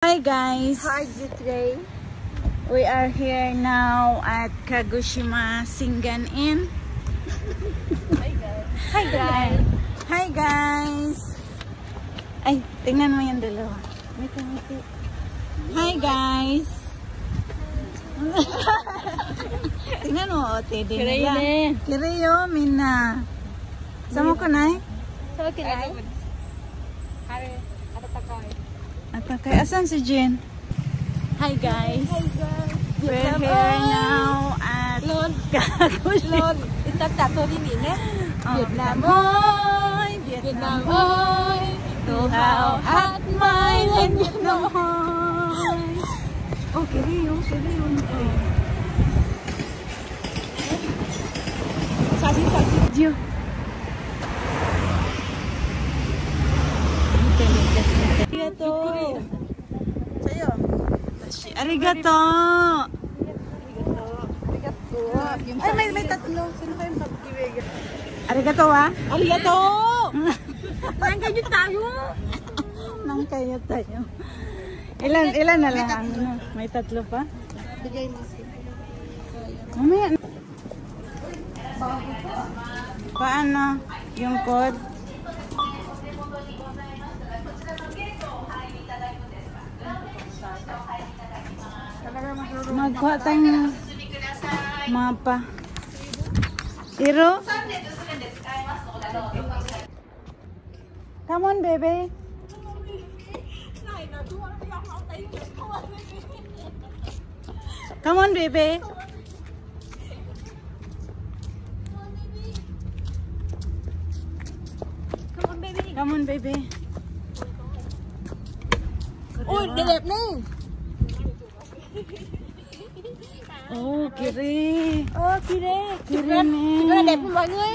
Hi guys! Hi today. We are here now at Kagoshima Singan Inn. Hi guys. Hi guys. Hi guys! Ay, tingnan mo yung dalawa. Miti. Hi guys! Tingnan mo, tede nila. Kirayo, Mina. Sama ko na eh? Sama ko na eh? Hari, Atakay, asan si Jen? Hi guys! Hi guys. We're here now at Kagoshima. Itatato din eh. Vietnam ơi, Vietnam ơi, tự hào hát mãi lên Vietnam ơi. Ô, kiriyo. 사진. Diyo. Arigato. Sa'yo. Arigato. Ay, may tatlo. Sino ba yung pag-ibig? Arigato ah. Arigato! Nangganyo tayo. Nang kayo tayo. Ilan na lang? Ano? May tatlo pa? Bigay mo siya. Mamaya. Paano? Yung code? Magkuha tayong mapa. Iro? Come on, baby. Come on, baby. Come on, baby. Uy, dilip na eh. Oh, kiri. Oh, kire. Kiri nè. Kire đẹp không mọi người?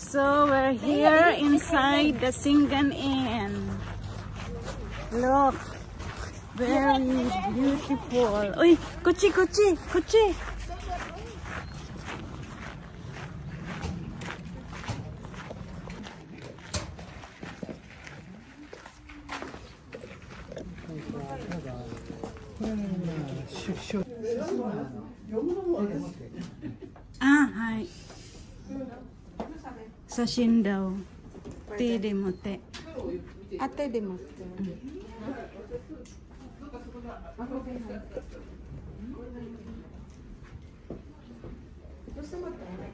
So we're here inside the Singan Inn. Look, very beautiful. Uy, kuchi. Ah, hi. Sashin daw. Te de mote. Ate de mo. Gusto mo tayo?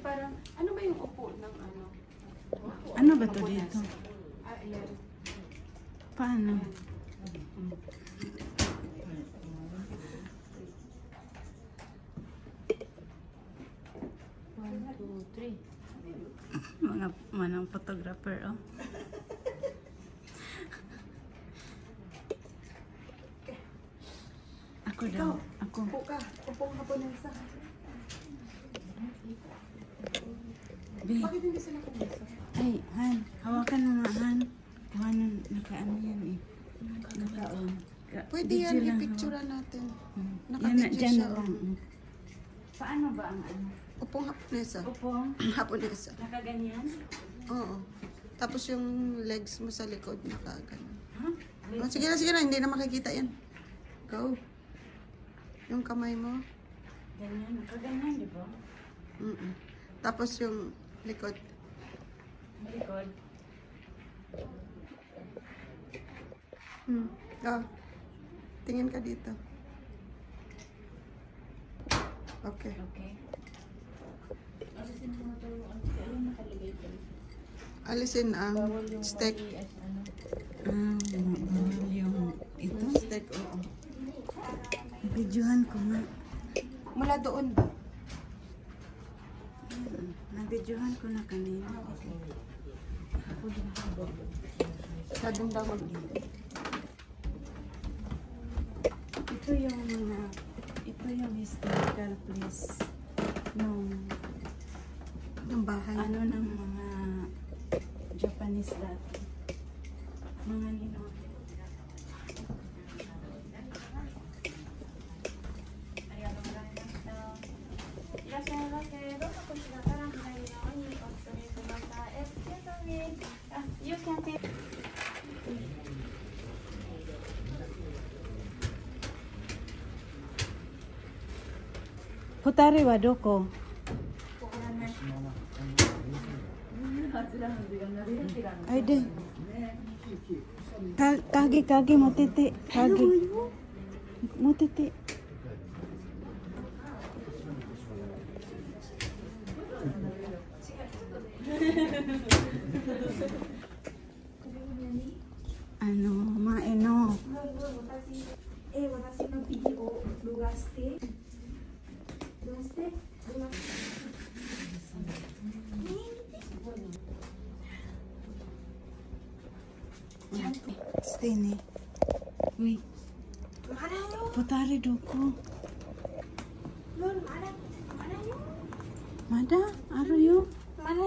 Parang, ano ba yung upo ng ano? Ano ba to dito? Ayan. Paano? Mga manang photographer, oh. Ako daw. Ako. Upo ka. Upo ka po nasa. Be. Bakit hindi sila kumisa? Ay, Han. Hawakan mo nga, Han. Kuhanan, nakaano yan eh. Naka-on. Pwede yan, i-picturean natin. Yan na, Naka-picture dyan siya. na lang. Paano ba ang ano? Upong hapunesa. Upong? Hapunesa. Nakaganyan? Oo. Tapos yung legs mo sa likod nakaganyan. Huh? Oh, sige na. Hindi na makikita yan. Go. Yung kamay mo. Ganyan, nakaganyan, di ba? Tapos yung likod. Likod. Oh. Tingin ka dito. Okay. Okay. Alisin ang steak. Bawal yung ito. Steak, oo. Nabidyohan ko nga. Mula doon ba? Nabidyohan ko na kanina. Sa doon daw mag-dito. Ito yung historical place Yung bahay. ano ng mga Japanese dati. Mga ninong. Gracias. You can take. Futari wa doko? Ay de. Kagi motete. Kagi. Motete. Ano, maeno. Watashi no videoを録画して、Stay ne. Wait. Putari doko. Mada? Aru yo? Mana?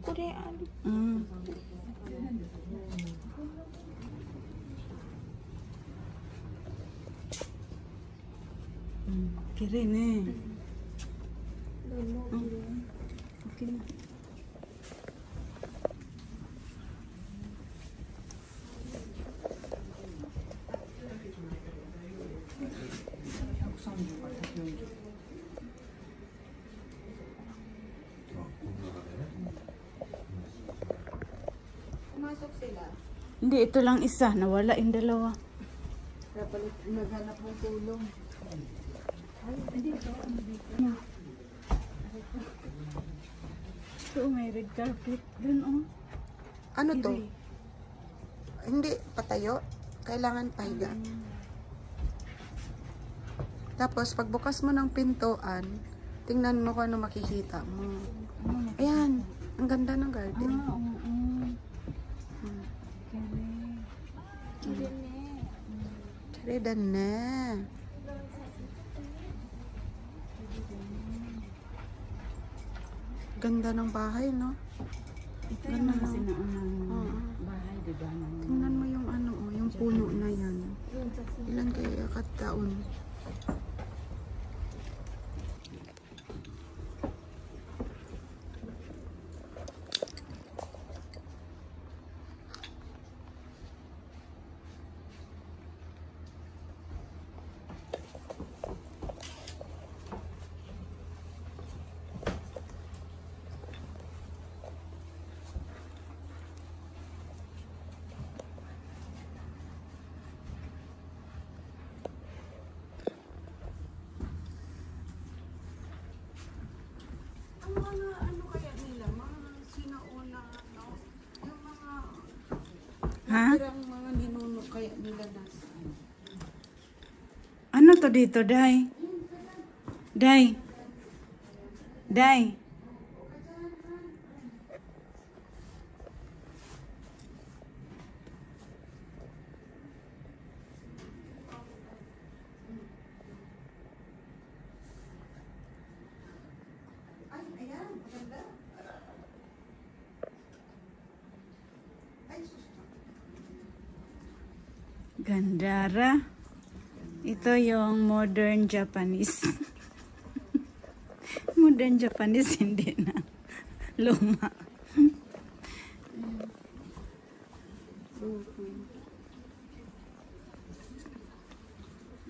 Kore aru. Kiri ne. Okay na. Pumasok sila. Hindi, ito lang isa. Nawala yung dalawa. Kaya palit naghanap ng tulong. Ito, may red carpet. Dun, oh. Ano to? Hindi, patayo. Kailangan pahiga. Tapos, pagbukas mo ng pintuan, tingnan mo kung ano makikita mo. Ayan, ang ganda ng garden. Redan na. Ganda ng bahay, no? Ito yung mga sinaunang bahay, diba? Tingnan mo yung ano, oh, yung puno na yan. Ilan kaya kataon? Ang mga ano kaya nila, mga sinauna, ano, yung mga natirang mga ninuno kaya nila nasa. Ano to dito, Day? Day? Day? Ay, ayan, maganda. Ay, susto. Gandara. Ito yung modern Japanese. Modern Japanese, hindi na. Luma.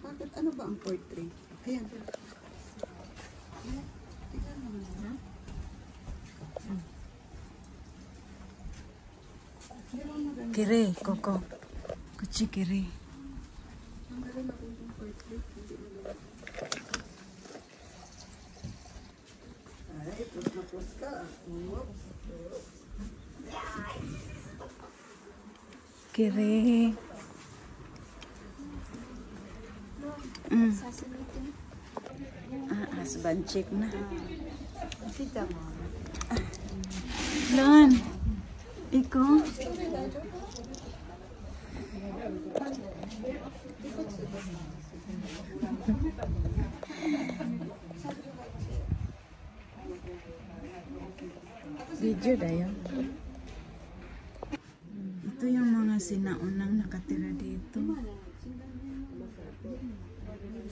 Bakit? Ano ba ang portrait? Ayan. Tingnan mo na. Kiri, Koko. Kuchi kiri. Ang galing ako yung portrait. Hindi mo na. Ay, tapos ka. Whoops. Kiri. Husband chick na. Kita mo. Lan. Iko. Video dayo. Ito yung mga sinaunang nakatira dito.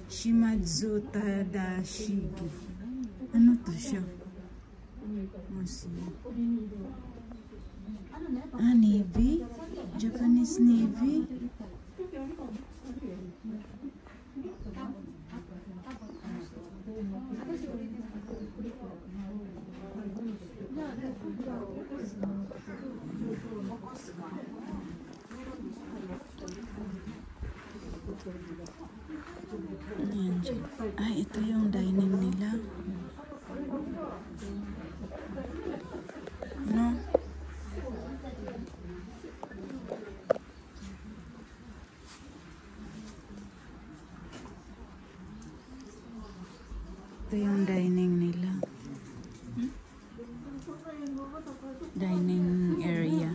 Shimadzu Tadashigi. Ano to siya? Museum. Ano na? Ah, Navy? Japanese Navy? Ayan, ah, ito yung dining nila. No? Ito yung dining nila. Dining area.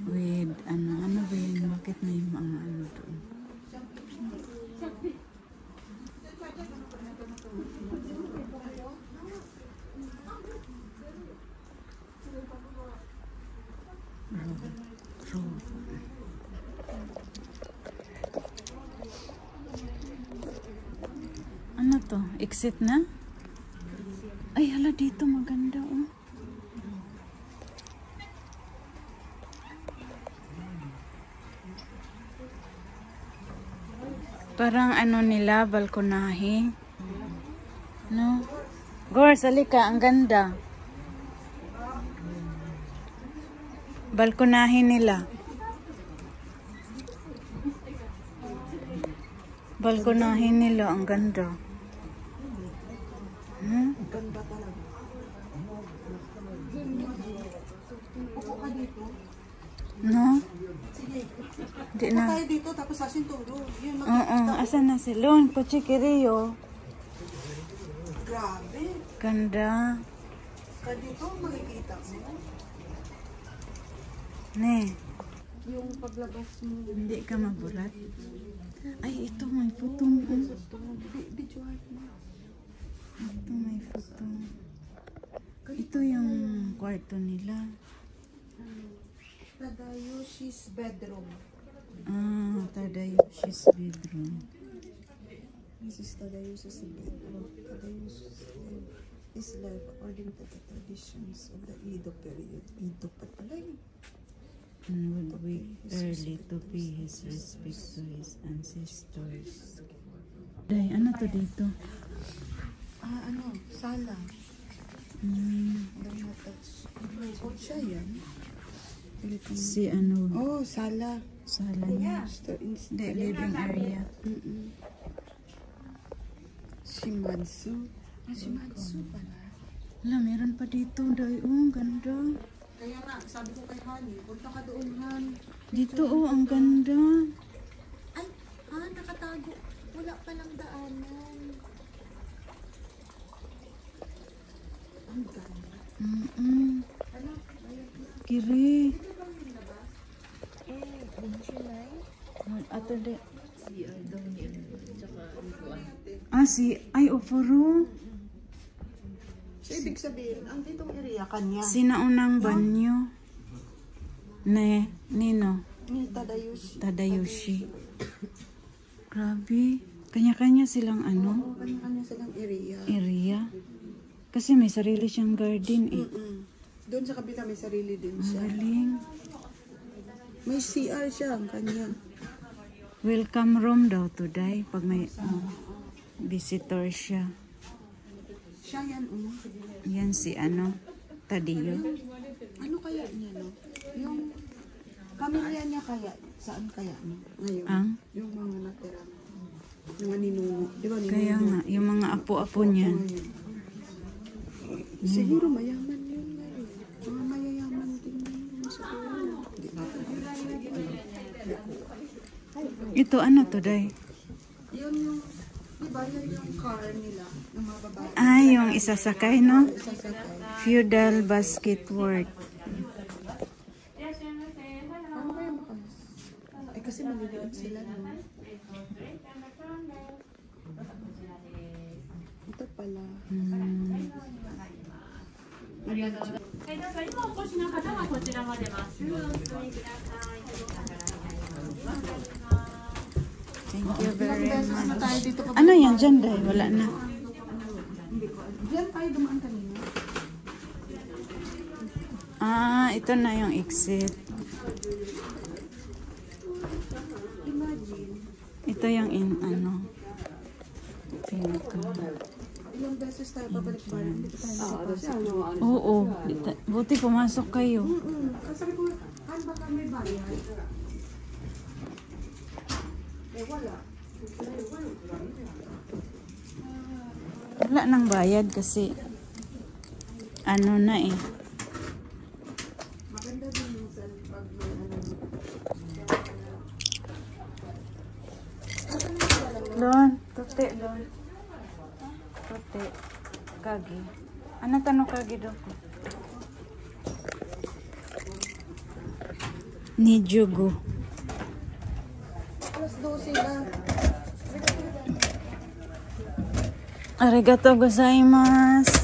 With, ano ba yun? Bakit may mga ano doon? Ano to? Exit na? Ay, hala dito maganda oh. Parang ano nila, balkonahe. No? Gor, sali ka, ang ganda. Balkonahe nila. Balkonahe nila, ang ganda. Hmm? Ganda talaga. Upo ka dito. No? Di na. Tayo dito, tapos asin turo. Yun, Oo, asan na si Lon? Kuchi Kirio. grabe. Ganda. Ka dito, makikita mo. Ne, Yung paglabas mo. hindi ka mabulat. Ay, ito may putong. Videohan mo. Ito may putong. Ito yung kwarto nila. Tadayoshi's bedroom. Ah, Tadayoshi's bedroom. This is Tadayoshi's bedroom. Tadayoshi's is life according to the traditions of the Edo period. Edo pa pala yun. And would wake early to pay his respect to his ancestors. Day, ano to dito? Sala. Hmm, Siya yan. si ano? Oh, sala. Sala niya. Hindi, living area. Shimatsu. Shimatsu pala. Wala, meron pa dito. Day, oh, ganda. Kaya nga, sabi ko kay Honey, punta ka doon, Han. Dito, oh, ang ganda. Ay, nakatago. Wala palang daanan. Ang ganda. Kiri. Bunchilay. Ato de. Ay, Ofuru. So, ibig sabihin, ang ditong area, kanya. Sinaunang banyo. Nino. Ni Tadayoshi. Tadayoshi. Grabe. Kanya-kanya silang ano, Kanya-kanya silang area. area. Kasi may sarili siyang garden eh. Doon sa kabila may sarili din Ang siya. galing. May CR siya, ang kanya. Welcome room daw today pag may visitor siya. Siya yan, Yan si ano, Tadiyo. Ano kaya niya, no? Yung pamilya niya kaya, saan kaya, no? Ngayon, Ang? yung mga natira. Yung mga ninuno. Di ba, ninuno? Kaya nga, yung mga apo-apo niyan. Siguro mayaman yun, Mary. Mga mayayaman din yun. Siguro. Hindi natin Ito ano today? yun yung, di ba, yun yung car nila, ng mga babae. Ah, yung isasakay, no? Sasakay. Feudal basket work. Ano kaya makas? Ay, kasi maliliit sila, no? Ito pala. Thank you very Beses na much. tayo dito. Ano yan dyan, Day? Wala na. Diyan tayo dumaan kanina. Ah, ito na yung exit. Ito yung pinaka. Ilang beses tayo pabalik-balik, hindi pa tayo nakapasok. Oo. Buti pumasok kayo. Kasi ko, ano ba kami bayad? Wala. Wala nang bayad kasi ano na eh. Maganda din minsan pag may Lon, tote, Lon. Tote. Kagi. Ano tanong kagi doko? Ni Jugo. alas 12 na. Arigatou gozaimasu.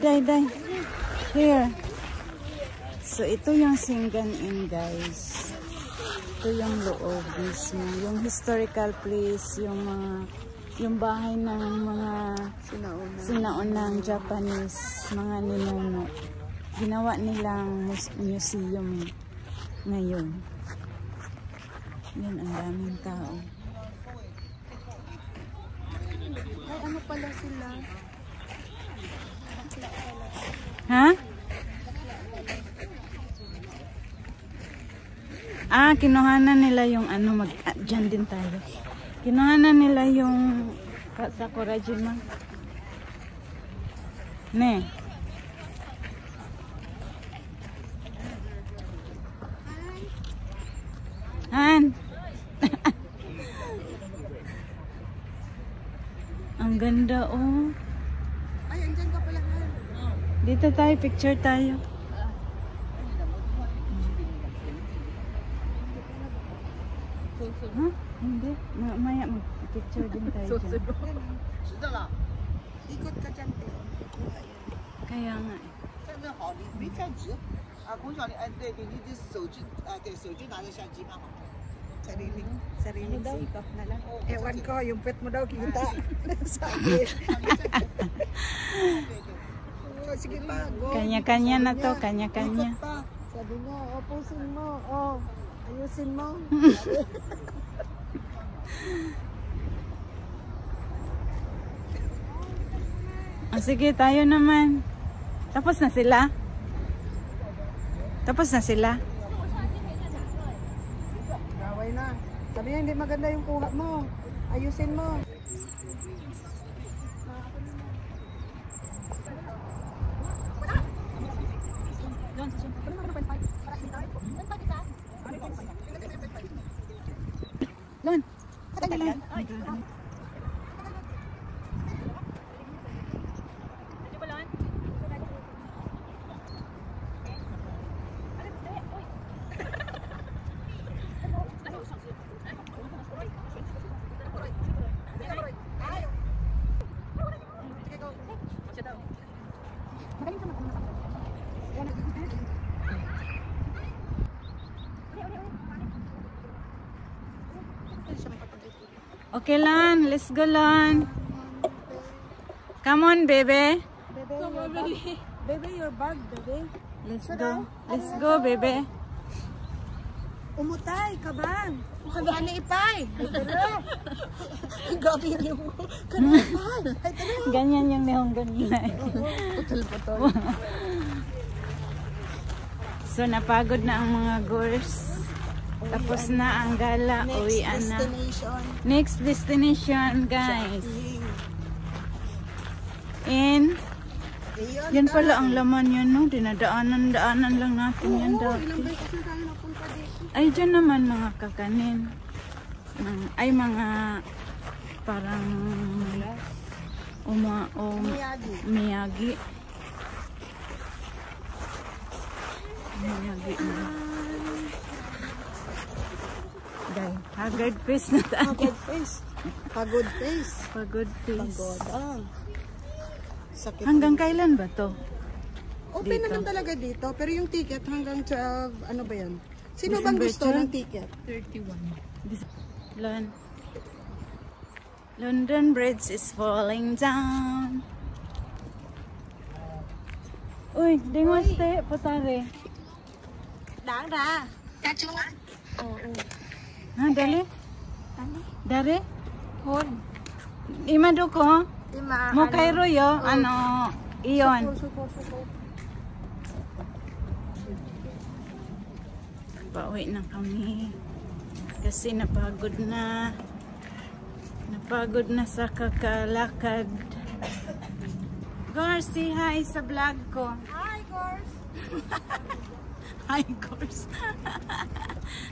Day. Here. So, ito yung Singan-in, guys. Ito yung loob mismo. Yung historical place, yung bahay ng mga sinaunang Japanese, mga ninuno. Ginawa nilang museum ngayon. Yan, ang daming tao. Ay, ano pala sila? Ha? Kinuhanan nila yung dyan din tayo. Kinuhanan nila yung Sakurajima. Ne. Han. Ang ganda oh. Ay, andyan ka pala. Dito tayo, picture tayo. Huh? Hindi. Maya mag-picture din tayo dyan. Ikot ka dyan. Kaya nga eh. 站正好，你没站直啊！龚小玲，哎，对，你的手就手就拿着相机蛮好。 Sariling sikap na lang. Ewan ko, yung pet mo daw kita. Sabi. Oh, sige pa, go. Kanya-kanya na to, kanya-kanya. Ikot pa. Sabi niya, opusin mo. Oh, ayusin mo. Sige, tayo naman. Tapos na sila? Tapos na sila? Away na. Sabi niya, hindi maganda yung kuha mo. Ayusin mo. Lon. Okay, Lon. Let's go, Lon. Come on, baby. Baby, your bag, baby. Let's go. Let's go, baby. Umutay, kabang. Kani ipay. Gabi niyo mo. Kani ipay. Ay, tara. Ganyan yung nehonggo nila. Putol-putol. So, napagod na ang mga girls. Tapos na ang gala. Uwian na. Next destination, guys. And, yan pala ang laman yun, no? Dinadaanan lang natin yan dati. Ay, dyan naman mga kakanin. Ay, mga parang miyagi. Day, haggard face na tayo. Pagod face. Pagod face. Pagod face. Pagod. Sakit. Hanggang kailan ba to? Open dito? naman talaga dito. Pero yung ticket hanggang 12, ano ba yan? Sino bang December gusto 12? ng ticket? London Bridge is falling down. Uy, di mo stay, putare. Đáng ra. Cắt chú. Ha, dali? Dari? Hôn. Imado ko? Nhưng mà Mo kay Royo, ano, iyon. Suko. Pauwi na kami. Kasi napagod na. Napagod na sa kakalakad. Gors, say hi sa vlog ko. Hi, girls. Hi, Gors.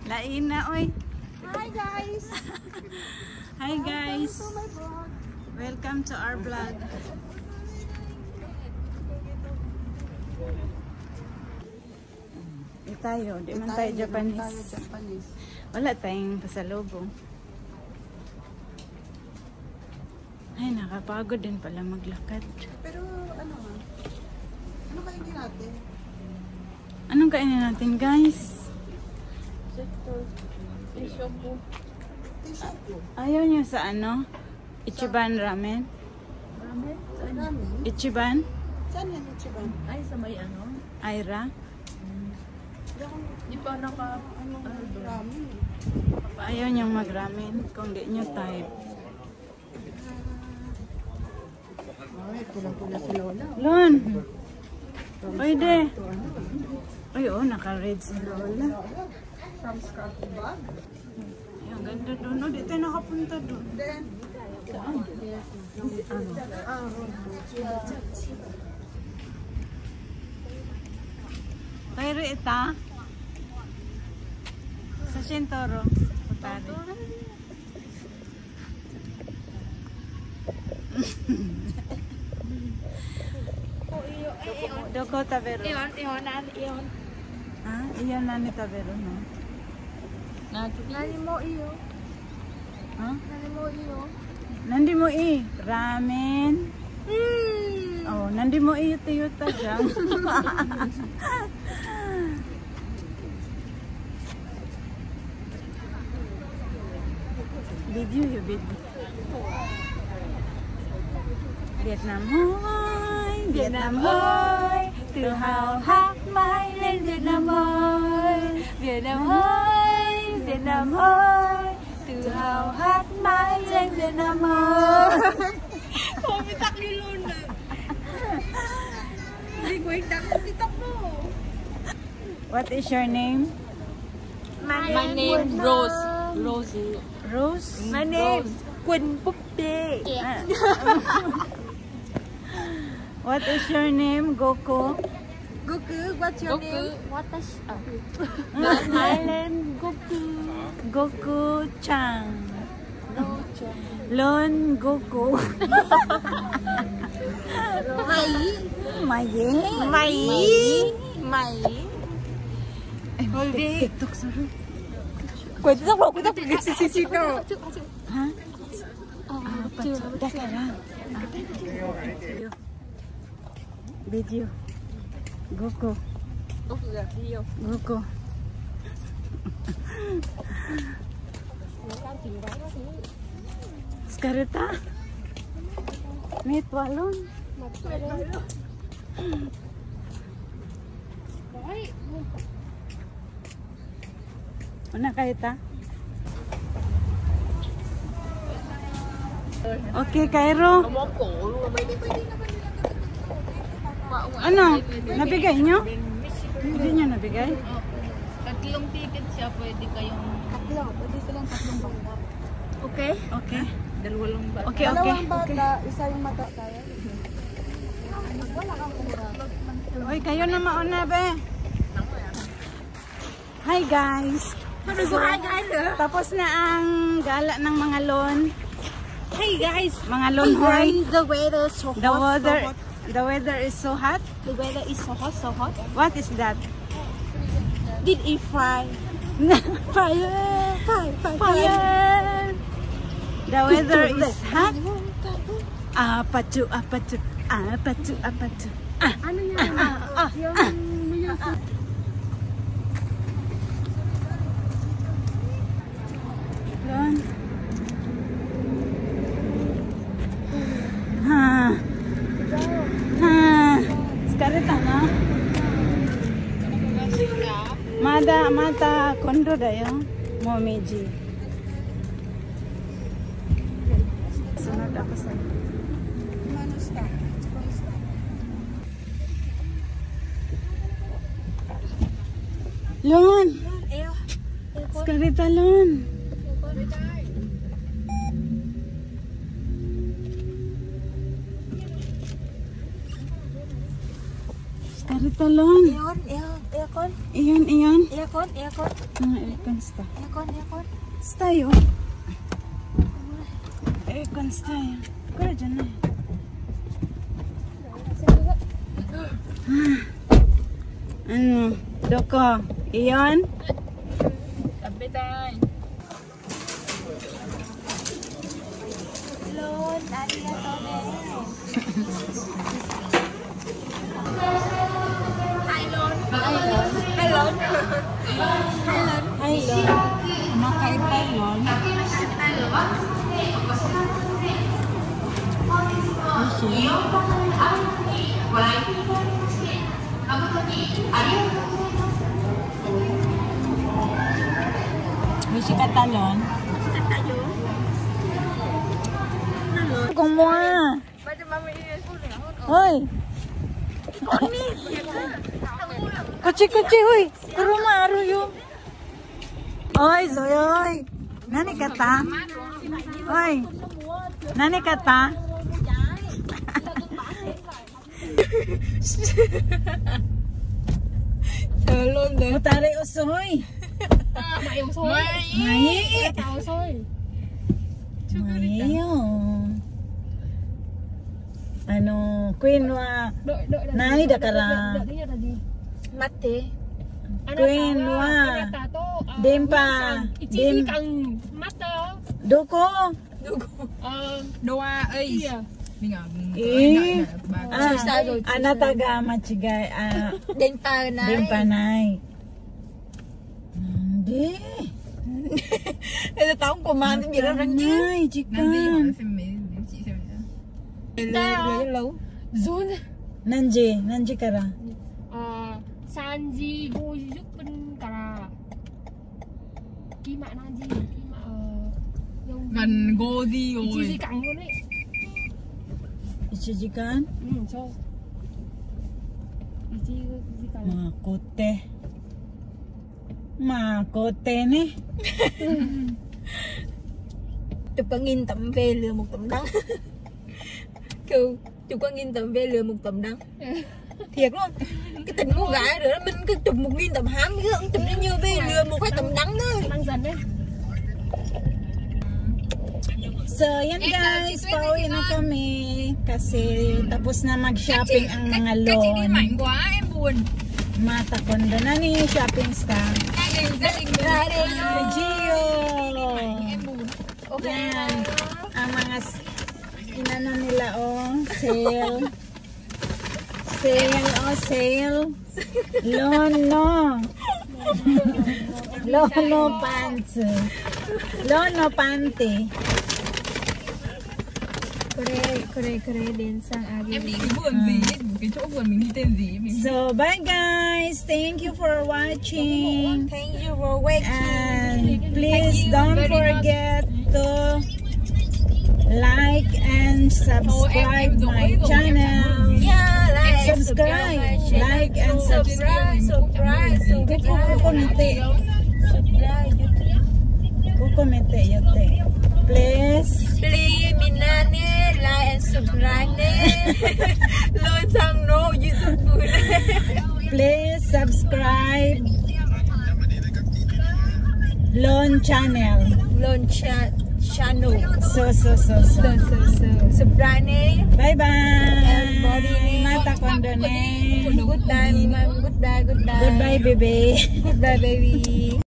Lain na, oy. Hi, guys. Hi, guys. Oh my God. Welcome to our vlog. Di tayo, di man tayo Japanese. Japanese. Wala tayong pasalubong. Ay, nakapagod din pala maglakad. Pero ano nga? Ano kainin natin? Anong kainin natin, guys? T-shirt mo. Ayaw niyo sa ano? Ichiban ramen? Ramen? Ichiban? Saan yan yung chiban? Ay, sa may ano? Aira? Di pa naka... Ramen. Ayaw niyong mag-ramen kung di niyo type. Ay, pulang-pula si Lola. Lon! Pwede. Ay, oh, naka-red si Lola. From Scott Bag. Ay, ang ganda doon. No, di tayo nakapunta doon. Then, Pero ita? Sa Shintoro. Putari. Doko Tavero. Iyon. Ha? Iyan na ni Tavero, no? Nani mo iyo. Ha? Nani mo iyo. Nandi mo ramen. Oh, nandi mo Toyota dyan. Video you video. Vietnam hoy, Vietnam hoy, tự hào hát mãi lên Vietnam hoy, Vietnam hoy, Vietnam hoy, tự hào hát mãi lên Vietnam hoy. Pumitak ni Luna. Hindi ko itak mo. What is your name? My name Rose. Rosie. Rose? My name Quỳnh Búp Bê. What is your name, Goku? Goku, what's your name? What is my name Goku. Goku Chang. Lon Goku. Mày. TikTok sorry. Quỳnh tóc lộ, tóc xịt Ha? Dakara. Video. Goku. Goku. Skareta. Meet walon. Una kahita. Okay, Cairo. Ano? Nabigay nyo? Hindi nyo nabigay? Tatlong ticket siya, pwede kayong... Tatlo. Pwede silang tatlong bata. Okay? Okay. Dalawa lang ba? Okay. Dalawang bata, isa yung mata. Kaya? Uy, kayo na mauna, be. Hi, guys. Tapos na ang gala ng mga lon. Hey guys! Mga lon hoy. The weather is so hot. The weather is so hot. The weather is so hot, so hot. What is that? Did it fry? Fire. The weather is hot. Apa tu? Ano yan? Yung Lon. Sekarang na. Mata kondo da yo. Momiji. Sunod ako sa. Lon. Sekarang Lon. Karitalon. Aircon. Iyon. Aircon. Aircon sta. Aircon. Stayo. Aircon stayo. Kaya dyan na. Ano? Doko. Iyon. Tabi tayo. Lon, arigato ne. Hi, Lon. Makain pa, Lon. Mishi kata, Lon. Kumwa. Hoy. Kuchi, hoy. Kuruma aru yo. Oi, Zoyoy. Nani kata? Oi. Nani kata? Salon deh. Mutare usoy. Mai. Mayo. Ano, Queen wa. Nai dakara. Mate. Queen wa. Dempa. Dem. Doko. Doa ấy mình ở Anataga machigay. Dempa nai. Nandi. Ito taong kumain ng biro rin niya. Nai, Nanti chicken. hỏi xem mấy chị xem nhá. Lâu. Zun. Nanji kara. Sanji Goyukun kara. Kima Nanji. Kima Gần Goji rồi. Ichi cẳng luôn đấy. Ichijikan. Cho. Ichi cẳng. Makote ne. Chụp có nghìn tấm về lừa một tấm đắng. Kêu chụp có nghìn tấm về lừa một tấm đắng. Thiệt luôn. Cái tình con gái rồi đó, mình cứ chụp 1000 tấm hám cái ông chụp như về lừa một cái tấm đắng thôi. Đang dần đấy. So, yan guys, pauwi na kami kasi tapos na mag-shopping ang mga Cái chị đi Lon. mạnh quá em buồn. Mata kondo na ni shopping star. Gia đình Gio! em buồn. Yan, ang mga inano nila sale. Sale. Lono pants. Lono panty. Kore đến sang Agi. Em đi cái vườn gì ấy, cái chỗ vườn mình đi tên gì mình. So, bye guys. Thank you for watching. Thank you for watching. And please don't forget to like and subscribe my channel. Yeah, like Subscribe. Like and subscribe. Kukomete yote. Please. Please, minane, like and subscribe ne. Lon sang no YouTube ne. Please subscribe Lon channel. Lon channel. channel. So. Sobrane. Bye-bye. Everybody ni. Mata kondo ne. Good day, ma'am. Good day. Goodbye, baby. Goodbye, baby.